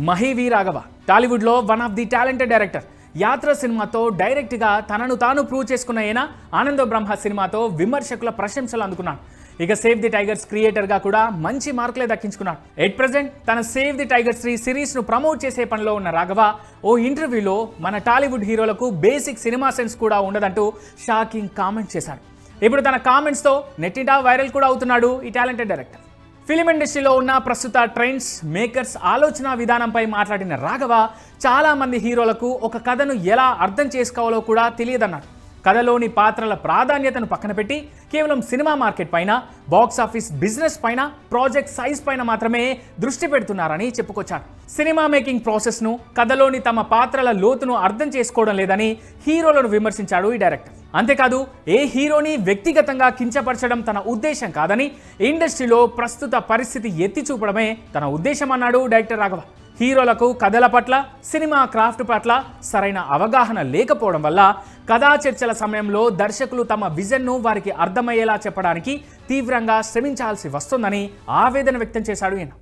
మహి రాఘవ టాలీవుడ్లో one of the talented director. యాత్ర సినిమాతో డైరెక్ట్గా తనను తాను ప్రూవ్ చేసుకున్న ఈయన ఆనంద బ్రహ్మ సినిమాతో విమర్శకుల ప్రశంసలు అందుకున్నాడు. ఇక సేవ్ ది టైగర్స్ క్రియేటర్గా కూడా మంచి మార్కులే దక్కించుకున్నాడు. ఎట్ ప్రెజెంట్ తన సేవ్ ది టైగర్స్ 3 సిరీస్ను ప్రమోట్ చేసే పనిలో ఉన్న రాఘవ ఓ ఇంటర్వ్యూలో మన టాలీవుడ్ హీరోలకు బేసిక్ సినిమా సెన్స్ కూడా ఉండదంటూ షాకింగ్ కామెంట్ చేశాడు. ఇప్పుడు తన కామెంట్స్తో నెట్టింటా వైరల్ కూడా అవుతున్నాడు ఈ టాలెంటెడ్ డైరెక్టర్. ఫిలిం ఇండస్ట్రీలో ఉన్న ప్రస్తుత ట్రెండ్స్, మేకర్స్ ఆలోచన విధానంపై మాట్లాడిన రాఘవ చాలామంది హీరోలకు ఒక కథను ఎలా అర్థం చేసుకోవాలో కూడా తెలియదన్నాడు. కథలోని పాత్రల ప్రాధాన్యతను పక్కన పెట్టి కేవలం సినిమా మార్కెట్ పైన, బాక్స్ ఆఫీస్ బిజినెస్ పైన, ప్రాజెక్ట్ సైజ్ పైన మాత్రమే దృష్టి పెడుతున్నారని చెప్పుకొచ్చాడు. సినిమా మేకింగ్ ప్రాసెస్ను, కథలోని తమ పాత్రల లోతును అర్థం చేసుకోవడం లేదని హీరోలను విమర్శించాడు ఈ డైరెక్టర్. అంతేకాదు ఏ హీరోని వ్యక్తిగతంగా కించపరచడం తన ఉద్దేశం కాదని, ఇండస్ట్రీలో ప్రస్తుత పరిస్థితి ఎత్తి చూపడమే తన ఉద్దేశం అన్నాడు డైరెక్టర్ రాఘవ. హీరోలకు కథల పట్ల, సినిమా క్రాఫ్ట్ పట్ల సరైన అవగాహన లేకపోవడం వల్ల కథా చర్చల సమయంలో దర్శకులు తమ విజన్ను వారికి అర్థమయ్యేలా చెప్పడానికి తీవ్రంగా శ్రమించాల్సి వస్తుందని ఆవేదన వ్యక్తం చేశాడు ఈయన.